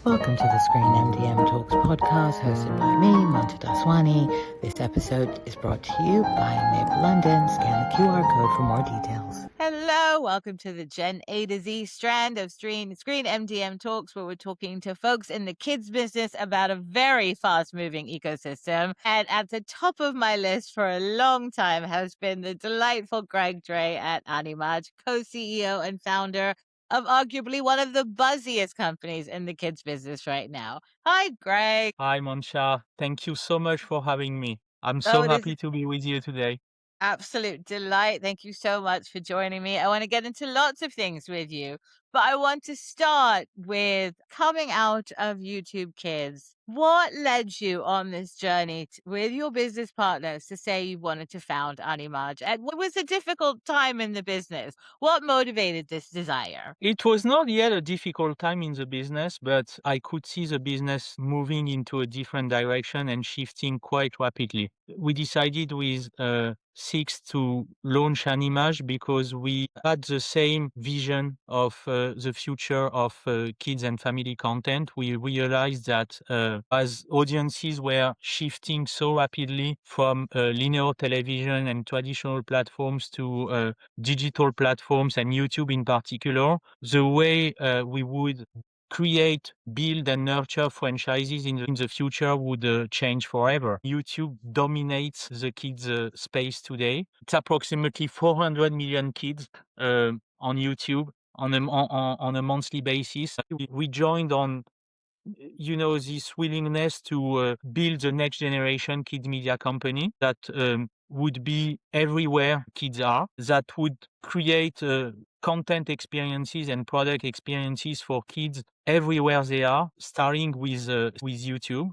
Welcome to the ScreenMDM Talks podcast hosted by me, Manta Daswani. This episode is brought to you by MIB London. Scan the QR code for more details. Hello, welcome to the Gen A to Z strand of ScreenMDM Talks, where we're talking to folks in the kids business about a very fast-moving ecosystem. And at the top of my list for a long time has been the delightful Greg Dray at Animaj, co-CEO and founder of arguably one of the buzziest companies in the kids business right now. Hi, Greg. Hi, Monsha. Thank you so much for having me. I'm so Oh, it is happy to be with you today. absolute delight. Thank you so much for joining me. I want to get into lots of things with you, but I want to start with coming out of YouTube Kids. What led you on this journey with your business partners to say you wanted to found Animaj? And what was a difficult time in the business? What motivated this desire? It was not yet a difficult time in the business, but I could see the business moving into a different direction and shifting quite rapidly. We decided with six to launch Animage because we had the same vision of the future of kids and family content. We realized that as audiences were shifting so rapidly from linear television and traditional platforms to digital platforms and YouTube in particular, the way we would create, build, and nurture franchises in the future would change forever. YouTube dominates the kids space today. It's approximately 400 million kids on YouTube on a monthly basis. We joined on this willingness to build the next generation kids media company that would be everywhere kids are, that would create content experiences and product experiences for kids everywhere they are, starting with YouTube.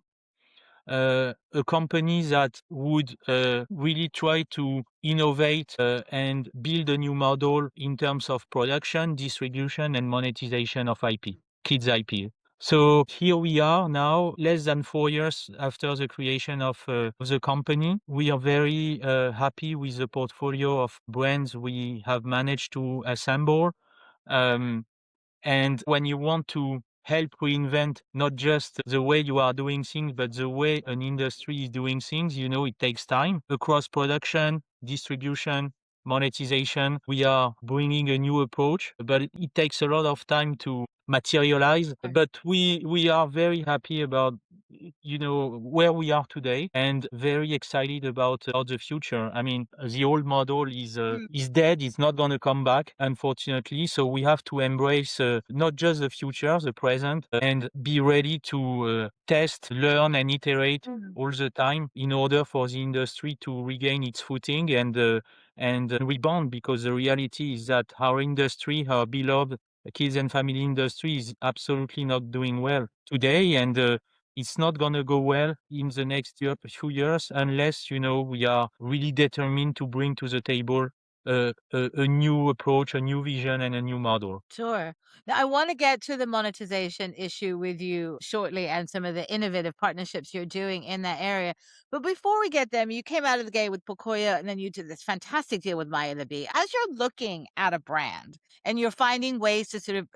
A company that would really try to innovate and build a new model in terms of production, distribution, and monetization of IP, kids IP. So here we are now, less than 4 years after the creation of the company. We are very happy with the portfolio of brands we have managed to assemble. Um, and when you want to help reinvent not just the way you are doing things, but the way an industry is doing things, it takes time across production, distribution, monetization. We are bringing a new approach, but it takes a lot of time to materialize. But we are very happy about where we are today and very excited about the future. I mean, the old model is dead. It's not going to come back, unfortunately. So we have to embrace not just the future, the present, and be ready to test, learn, and iterate all the time in order for the industry to regain its footing and rebound. Because the reality is that our industry, our beloved kids and family industry, is absolutely not doing well today, and it's not going to go well in the next few years unless we are really determined to bring to the table a new approach, a new vision, and a new model. Sure. Now, I want to get to the monetization issue with you shortly and some of the innovative partnerships you're doing in that area. But before we get them, you came out of the gate with Pocoyo and then you did this fantastic deal with Maya the Bee. As you're looking at a brand and you're finding ways to sort of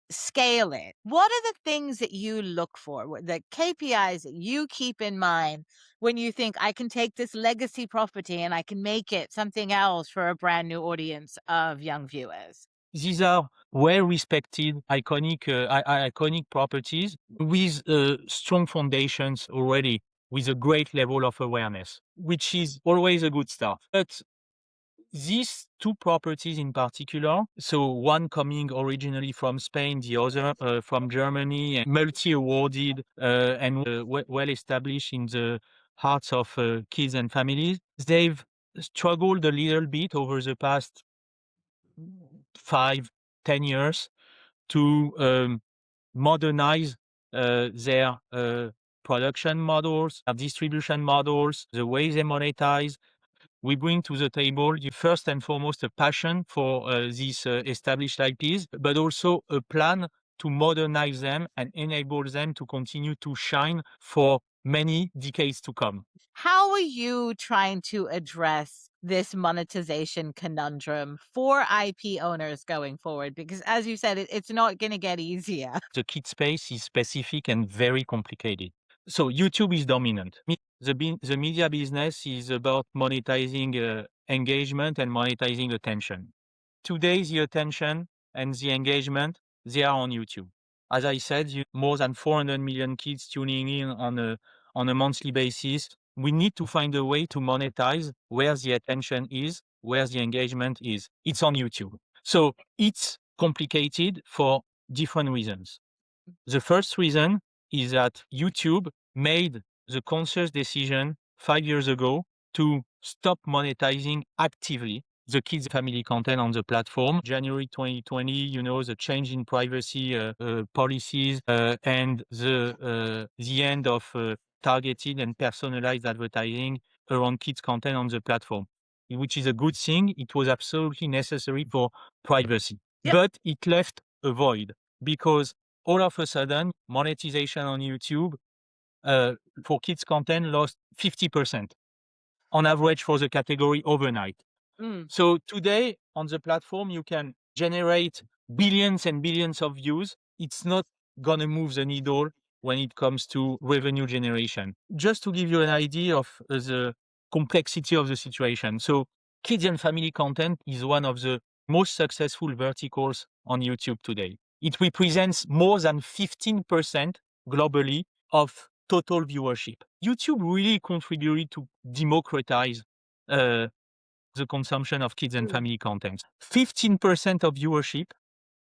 scale it, what are the things that you look for, the KPIs that you keep in mind when you think I can take this legacy property and I can make it something else for a brand new audience of young viewers? These are well-respected, iconic properties with strong foundations already, with a great level of awareness, which is always a good start. But these two properties in particular, so one coming originally from Spain, the other from Germany, and multi-awarded and well established in the hearts of kids and families, they've struggled a little bit over the past 5, 10 years to modernize their production models, their distribution models, the way they monetize. We bring to the table, first and foremost, a passion for these established IPs, but also a plan to modernize them and enable them to continue to shine for many decades to come. How are you trying to address this monetization conundrum for IP owners going forward? Because as you said, it's not going to get easier. The kid space is specific and very complicated. So YouTube is dominant. The media business is about monetizing engagement and monetizing attention. Today, the attention and the engagement, they are on YouTube. As I said, more than 400 million kids tuning in on a monthly basis. We need to find a way to monetize where the attention is, where the engagement is. It's on YouTube. So it's complicated for different reasons. The first reason is that YouTube made the conscious decision 5 years ago to stop monetizing actively the kids family content on the platform. January 2020, the change in privacy policies and the end of targeted and personalized advertising around kids content on the platform, which is a good thing. It was absolutely necessary for privacy. Yep. But it left a void because all of a sudden, monetization on YouTube for kids content lost 50% on average for the category overnight. So today on the platform, you can generate billions and billions of views. It's not going to move the needle when it comes to revenue generation. Just to give you an idea of the complexity of the situation. So kids and family content is one of the most successful verticals on YouTube today. It represents more than 15% globally of total viewership. YouTube really contributed to democratize the consumption of kids and family content. 15% of viewership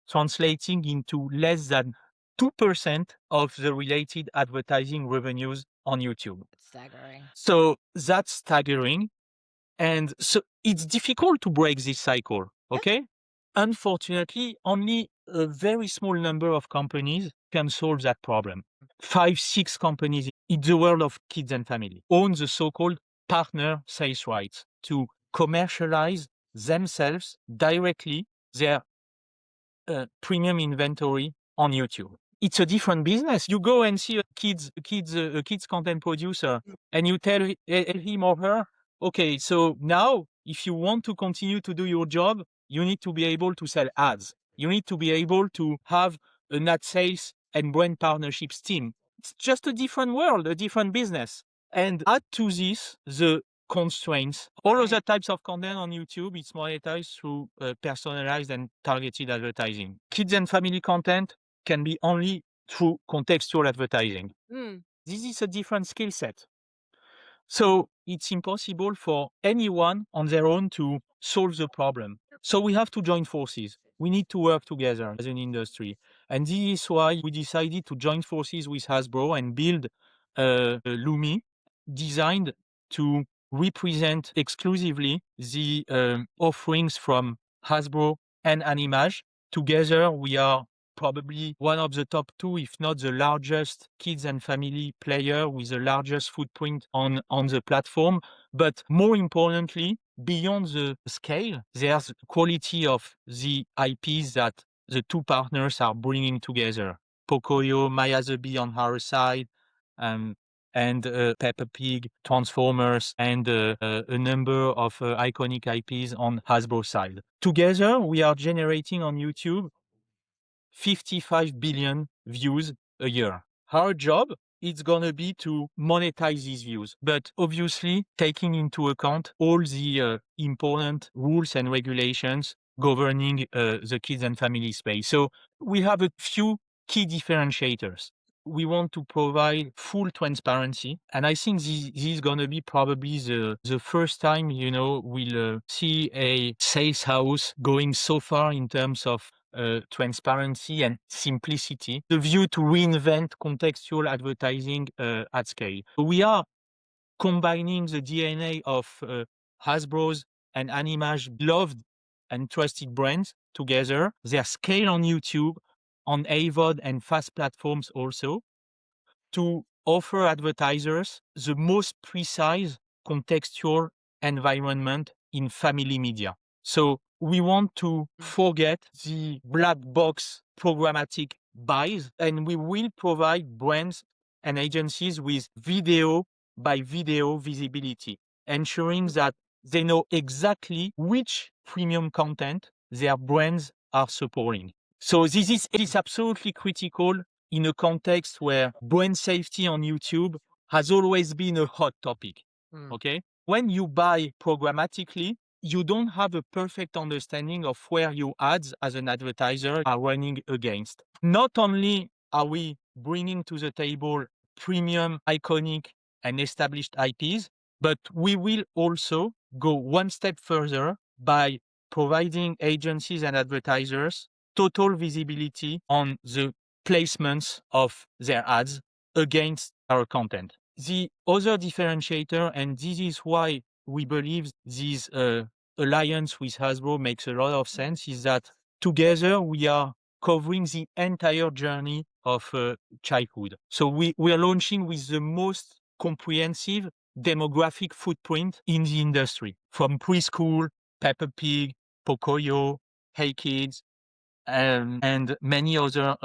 translating into less than 2% of the related advertising revenues on YouTube. Staggering. So that's staggering. And so it's difficult to break this cycle, okay? Unfortunately, only a very small number of companies can solve that problem. 5, 6 companies in the world of kids and family own the so-called partner sales rights to commercialize themselves directly their premium inventory on YouTube. It's a different business. You go and see a kids content producer, and you tell him or her, okay, so now if you want to continue to do your job, you need to be able to sell ads. You need to be able to have an ad sales and brand partnerships team. It's just a different world, a different business. And add to this the constraints. All of the types of content on YouTube, it's monetized through personalized and targeted advertising. Kids and family content can be only through contextual advertising. This is a different skill set. So it's impossible for anyone on their own to solve the problem. So we have to join forces. We need to work together as an industry. And this is why we decided to join forces with Hasbro and build Lumee, designed to represent exclusively the offerings from Hasbro and Animaj. Together, we are probably one of the top 2, if not the largest kids and family player with the largest footprint on the platform. But more importantly, beyond the scale, there's quality of the IPs that the 2 partners are bringing together. Pocoyo, Maya the Bee on our side, and Peppa Pig, Transformers, and a number of iconic IPs on Hasbro side. Together, we are generating on YouTube 55 billion views a year. Our job is going to be to monetize these views, but obviously taking into account all the important rules and regulations governing the kids and family space. So we have a few key differentiators. We want to provide full transparency. And I think this is going to be probably the first time, we'll see a sales house going so far in terms of transparency and simplicity, the view to reinvent contextual advertising at scale. We are combining the DNA of Hasbro's and Animaj loved and trusted brands together, their scale on YouTube, on AVOD and FAST platforms also, to offer advertisers the most precise contextual environment in family media. So we want to forget the black box programmatic buys, and we will provide brands and agencies with video by video visibility, ensuring that they know exactly which premium content their brands are supporting. So this is absolutely critical in a context where brand safety on YouTube has always been a hot topic. Okay? When you buy programmatically, you don't have a perfect understanding of where your ads as an advertiser are running against. Not only are we bringing to the table premium, iconic, and established IPs, but we will also go one step further by providing agencies and advertisers total visibility on the placements of their ads against our content. The other differentiator, and this is why we believe this alliance with Hasbro makes a lot of sense, is that together we are covering the entire journey of childhood. So we are launching with the most comprehensive demographic footprint in the industry, from preschool, Peppa Pig, Pocoyo, Hey Kids, and many other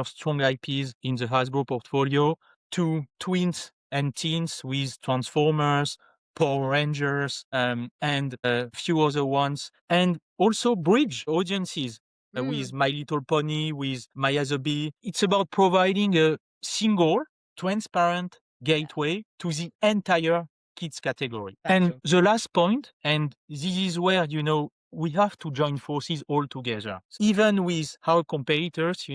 strong IPs in the Hasbro portfolio, to tweens and teens with Transformers, Power Rangers, and a few other ones, and also bridge audiences with My Little Pony, with Maya the Bee. It's about providing a single, transparent gateway to the entire kids category. And the last point, and this is where, we have to join forces all together. Even with our competitors,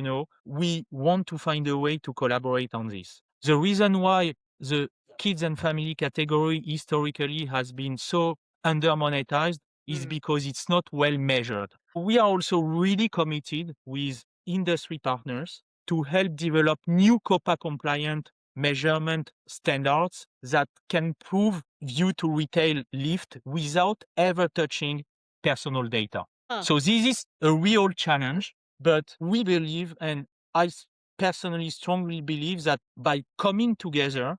we want to find a way to collaborate on this. The reason why the kids and family category historically has been so under-monetized is because it's not well measured. We are also really committed with industry partners to help develop new COPPA compliant measurement standards that can prove view to retail lift without ever touching personal data. So this is a real challenge, but we believe, and I personally strongly believe, that by coming together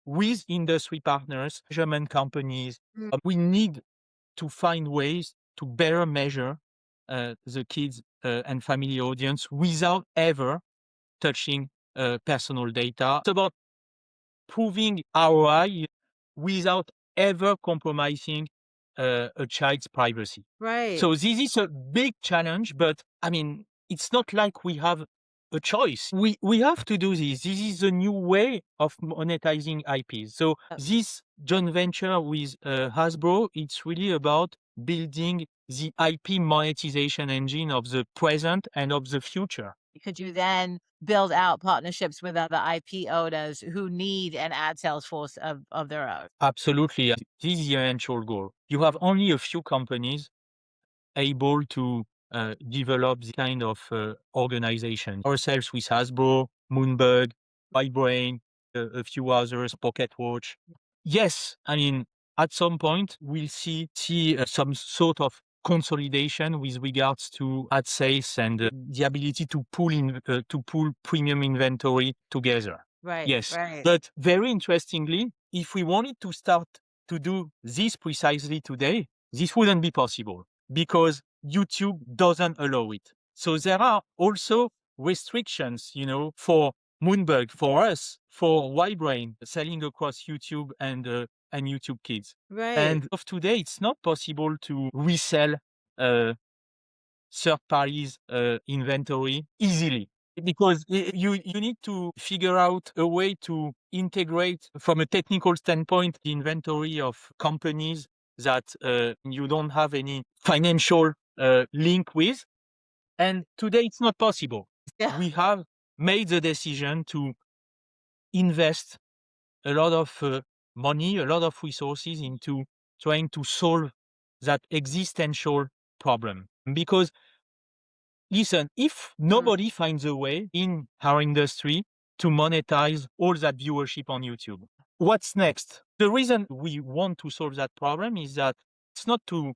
with industry partners, measurement companies, we need to find ways to better measure the kids and family audience without ever touching personal data. It's about proving ROI without ever compromising a child's privacy. Right. So this is a big challenge, but I mean, it's not like we have a choice. We have to do this. This is a new way of monetizing IPs. So this joint venture with Hasbro, it's really about building the IP monetization engine of the present and of the future. Could you then build out partnerships with other IP owners who need an ad sales force of their own? Absolutely. This is the eventual goal. You have only a few companies able to develop this kind of organization. Ourselves with Hasbro, Moonbug, Whitebrain, a few others, Pocket Watch. Yes, I mean, at some point we'll see some sort of consolidation with regards to ad sales and the ability to pull premium inventory together. Right. Yes, Right. but very interestingly, if we wanted to start to do this precisely today, this wouldn't be possible because YouTube doesn't allow it. So there are also restrictions, for Moonbug, for us, for Ybrain, selling across YouTube and YouTube Kids. Right. And of today, it's not possible to resell third parties inventory easily because you need to figure out a way to integrate from a technical standpoint the inventory of companies that you don't have any financial link with. And today it's not possible. Yeah. We have made the decision to invest a lot of money, a lot of resources into trying to solve that existential problem. Because listen, if nobody finds a way in our industry to monetize all that viewership on YouTube, what's next? The reason we want to solve that problem is that it's not to,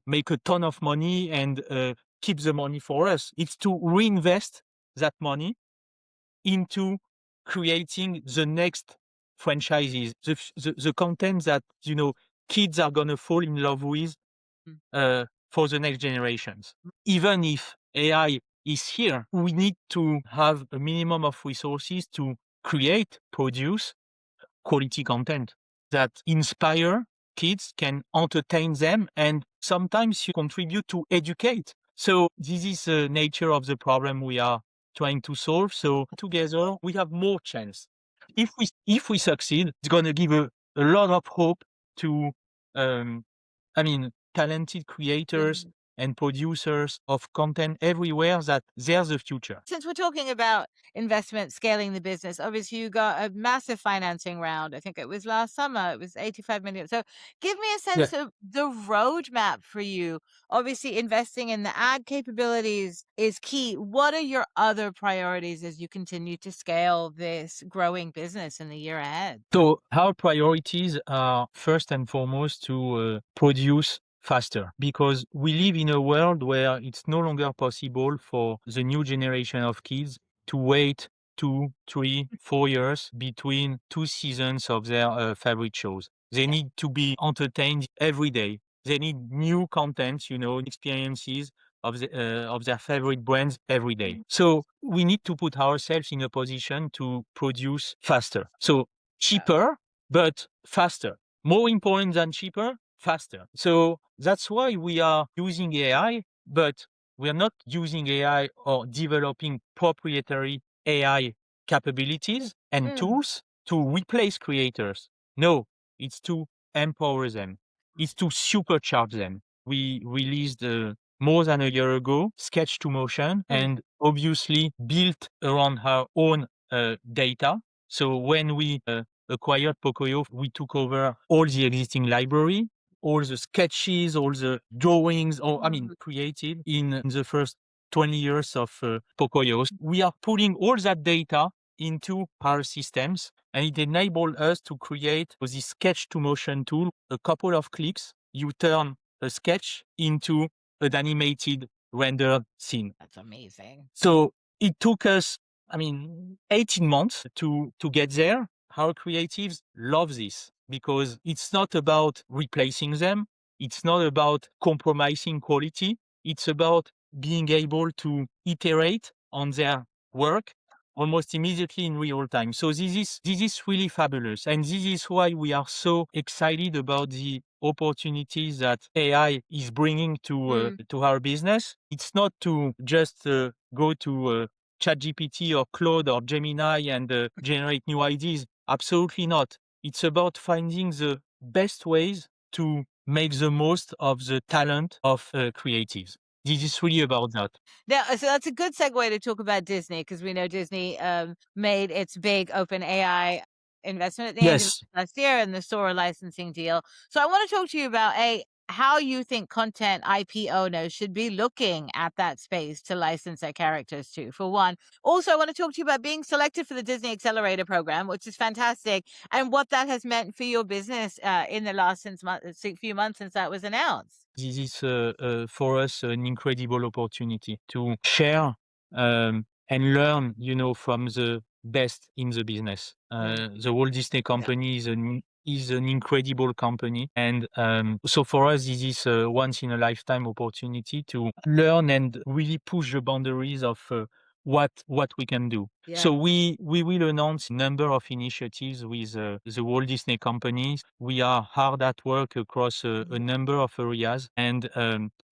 make a ton of money and keep the money for us. It's to reinvest that money into creating the next franchises, the content that, kids are going to fall in love with for the next generations. Even if AI is here, we need to have a minimum of resources to produce quality content that inspire kids, can entertain them, and sometimes you contribute to educate. So this is the nature of the problem we are trying to solve. So together we have more chance. If we succeed, it's gonna give a lot of hope to talented creators and producers of content everywhere that there's a future. Since we're talking about investment, scaling the business, obviously you got a massive financing round. I think it was last summer. It was 85 million. So give me a sense of the roadmap for you. Obviously, investing in the ad capabilities is key. What are your other priorities as you continue to scale this growing business in the year ahead? So our priorities are first and foremost to produce faster, because we live in a world where it's no longer possible for the new generation of kids to wait 2, 3, 4 years between two seasons of their favorite shows. They need to be entertained every day. They need new content, experiences of their favorite brands every day. So we need to put ourselves in a position to produce faster. So cheaper, but faster. More important than cheaper, faster. So that's why we are using AI, but we are not using AI or developing proprietary AI capabilities and tools to replace creators. No, it's to empower them. It's to supercharge them. We released more than a year ago Sketch to Motion, and obviously built around our own data. So when we acquired Pocoyo, we took over all the existing library, all the sketches, all the drawings, created in the first 20 years of Pocoyo. We are putting all that data into our systems, and it enabled us to create this sketch to motion tool. A couple of clicks, you turn a sketch into an animated rendered scene. That's amazing. So it took us, 18 months to get there. Our creatives love this because it's not about replacing them. It's not about compromising quality. It's about being able to iterate on their work almost immediately in real time. So this is really fabulous. And this is why we are so excited about the opportunities that AI is bringing to our business. It's not to just go to ChatGPT or Claude or Gemini and generate new ideas. Absolutely not. It's about finding the best ways to make the most of the talent of creatives. This is really about that. Now, so that's a good segue to talk about Disney, because we know Disney made its big open AI investment at the end of Yes. last year and the Sora licensing deal. So I want to talk to you about how you think content IP owners should be looking at that space to license their characters to, for one. Also, I want to talk to you about being selected for the Disney Accelerator program, which is fantastic, and what that has meant for your business in the last few months since that was announced. This is for us an incredible opportunity to share and learn, from the best in the business. The Walt Disney Company is an incredible company, and so for us, this is a once in a lifetime opportunity to learn and really push the boundaries of what we can do. So we will announce a number of initiatives with the Walt Disney Company. We are hard at work across a number of areas, and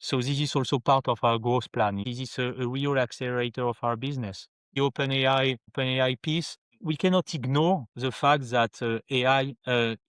so this is also part of our growth plan. This is a real accelerator of our business. The OpenAI piece, we cannot ignore the fact that AI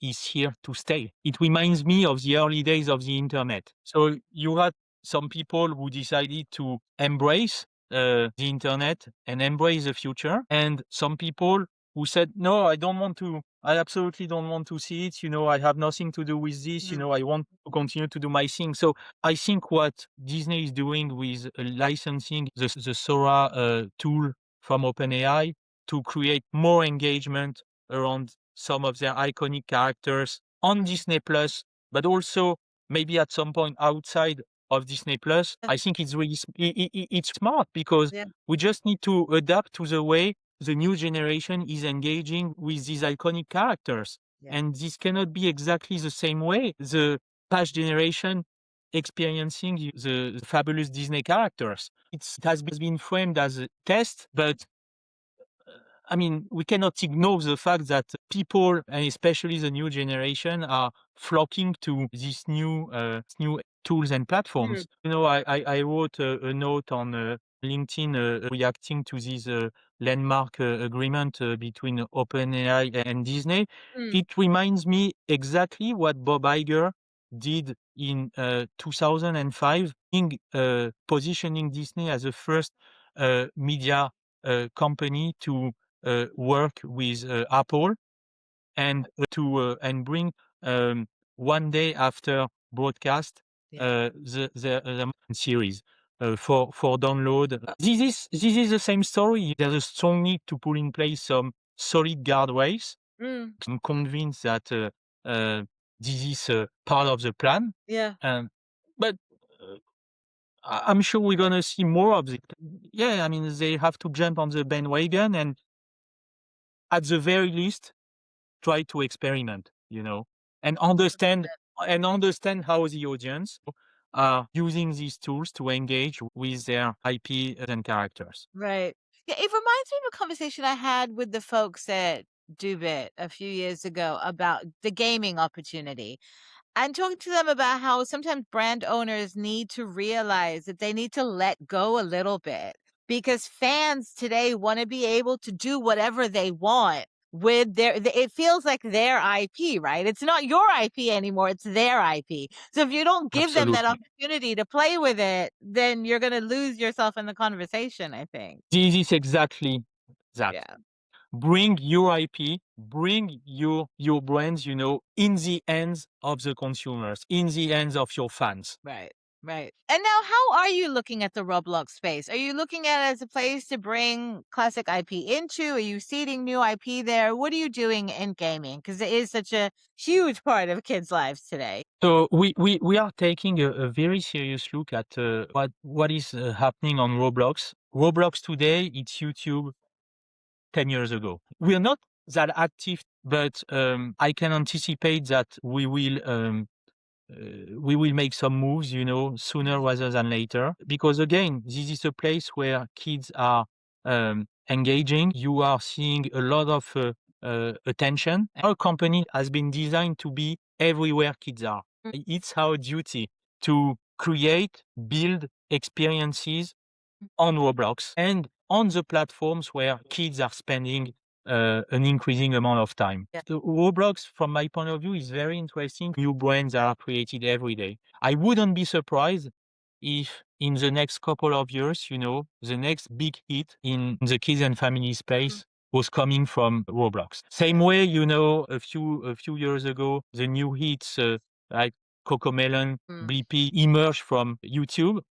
is here to stay. It reminds me of the early days of the internet. So you had some people who decided to embrace the internet and embrace the future, and some people who said, no, I absolutely don't want to see it. I have nothing to do with this. I want to continue to do my thing. So I think what Disney is doing with licensing the Sora tool from OpenAI to create more engagement around some of their iconic characters on Disney Plus, but also maybe at some point outside of Disney Plus. I think it's really it's smart, because we just need to adapt to the way the new generation is engaging with these iconic characters. And this cannot be exactly the same way the past generation experiencing the fabulous Disney characters. It has been framed as a test, but I mean, we cannot ignore the fact that people, and especially the new generation, are flocking to these new tools and platforms. You know, I wrote a note on LinkedIn reacting to this landmark agreement between OpenAI and Disney. It reminds me exactly what Bob Iger did in 2005, positioning Disney as the first media company to work with Apple and and bring one day after broadcast the series for download. This is the same story. There's a strong need to put in place some solid guardrails. I'm convinced that this is part of the plan. Yeah. But I'm sure we're gonna see more of it. Yeah, I mean, they have to jump on the bandwagon and, at the very least, try to experiment, and understand how the audience are using these tools to engage with their IP and characters. Right. Yeah, it reminds me of a conversation I had with the folks at Dubit a few years ago about the gaming opportunity. And talking to them about how sometimes brand owners need to realize that they need to let go a little bit because fans today want to be able to do whatever they want with it feels like their IP, right? It's not your IP anymore, it's their IP. So if you don't give them that Absolutely. opportunity to play with it, then you're going to lose yourself in the conversation, I think. This is exactly that. Yeah. Bring your IP, bring your brands, in the hands of the consumers, in the hands of your fans. Right. Right. And now, how are you looking at the Roblox space? Are you looking at it as a place to bring classic IP into? Are you seeding new IP there? What are you doing in gaming? Because it is such a huge part of kids' lives today. So we are taking a very serious look at what is happening on Roblox. Roblox today, it's YouTube 10 years ago. We are not that active, but I can anticipate that we will make some moves, sooner rather than later. Because again, this is a place where kids are engaging. You are seeing a lot of attention. Our company has been designed to be everywhere kids are. It's our duty to create, build experiences on Roblox and on the platforms where kids are spending an increasing amount of time. Yeah. So Roblox, from my point of view, is very interesting. New brands are created every day. I wouldn't be surprised if in the next couple of years, the next big hit in the kids and family space was coming from Roblox. Same way, a few years ago, the new hits like Cocomelon, Blippi emerged from YouTube.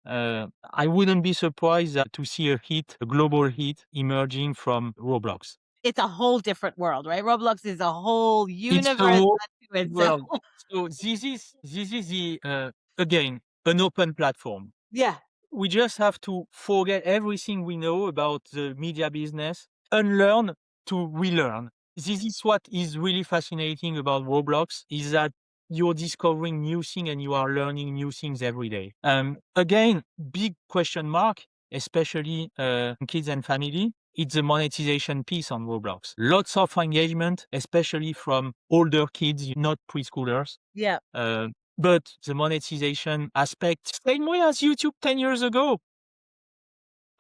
I wouldn't be surprised to see a global hit emerging from Roblox. It's a whole different world, right? Roblox is a whole It's the universe whole unto itself. world. So this is the again, an open platform. Yeah. We just have to forget everything we know about the media business, unlearn to relearn. This is what is really fascinating about Roblox, is that you're discovering new things and you are learning new things every day. Again, big question mark, especially kids and family. It's the monetization piece on Roblox. Lots of engagement, especially from older kids, not preschoolers. Yeah. But the monetization aspect, same way as YouTube 10 years ago.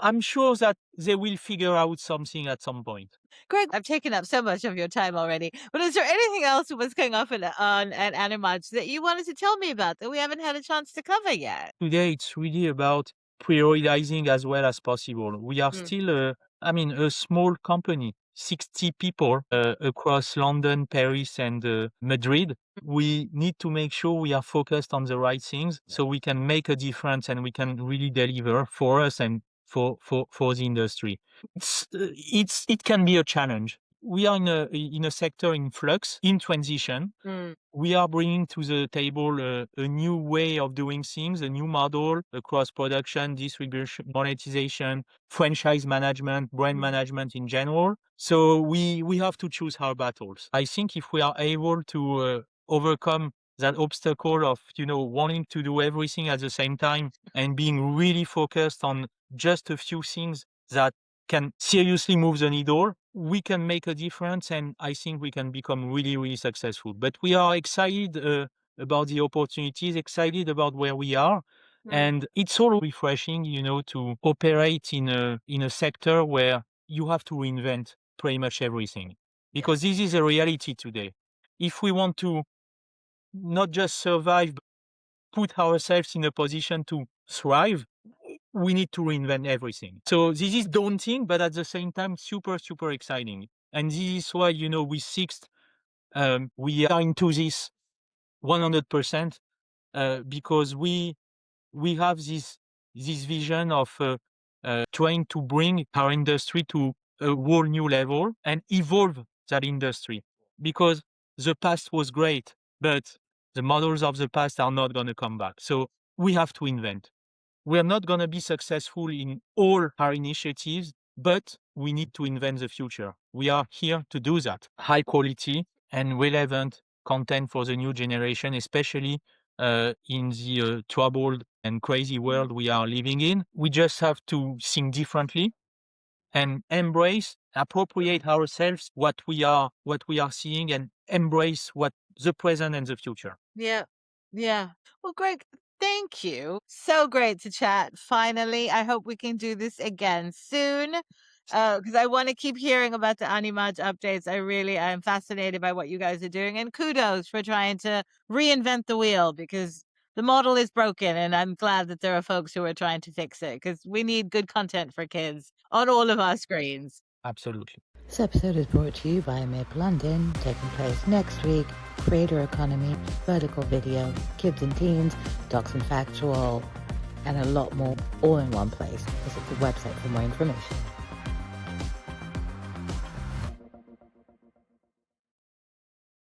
I'm sure that they will figure out something at some point. Greg, I've taken up so much of your time already, but is there anything else that was going on at Animaj that you wanted to tell me about that we haven't had a chance to cover yet? Today, it's really about prioritizing as well as possible. We are still, a small company, 60 people across London, Paris, and Madrid. We need to make sure we are focused on the right things so we can make a difference and we can really deliver for us and for the industry. It can be a challenge. We are in a sector in flux, in transition. We are bringing to the table a new way of doing things, a new model across production, distribution, monetization, franchise management, brand management in general. So we have to choose our battles. I think if we are able to overcome that obstacle of wanting to do everything at the same time and being really focused on just a few things that can seriously move the needle, we can make a difference, and I think we can become really, really successful. But we are excited about the opportunities, excited about where we are. And it's all refreshing, to operate in a sector where you have to reinvent pretty much everything, because this is a reality today. If we want to not just survive, but put ourselves in a position to thrive, we need to reinvent everything. So this is daunting, but at the same time, super, super exciting. And this is why, with Sixt, we are into this 100%, because we have this vision of trying to bring our industry to a whole new level and evolve that industry. Because the past was great, but the models of the past are not going to come back. So we have to invent. We're not going to be successful in all our initiatives, but we need to invent the future. We are here to do that. High quality and relevant content for the new generation, especially in the troubled and crazy world we are living in. We just have to think differently and embrace, appropriate ourselves what we are seeing, and embrace what the present and the future. Yeah. Yeah. Well, Greg, thank you. So great to chat. Finally, I hope we can do this again soon. Because I want to keep hearing about the Animaj updates. I am fascinated by what you guys are doing, and kudos for trying to reinvent the wheel, because the model is broken, and I'm glad that there are folks who are trying to fix it, because we need good content for kids on all of our screens. Absolutely. This episode is brought to you by MIP London, taking place next week. Creator economy, vertical video, kids and teens, docs and factual, and a lot more, all in one place. Visit the website for more information.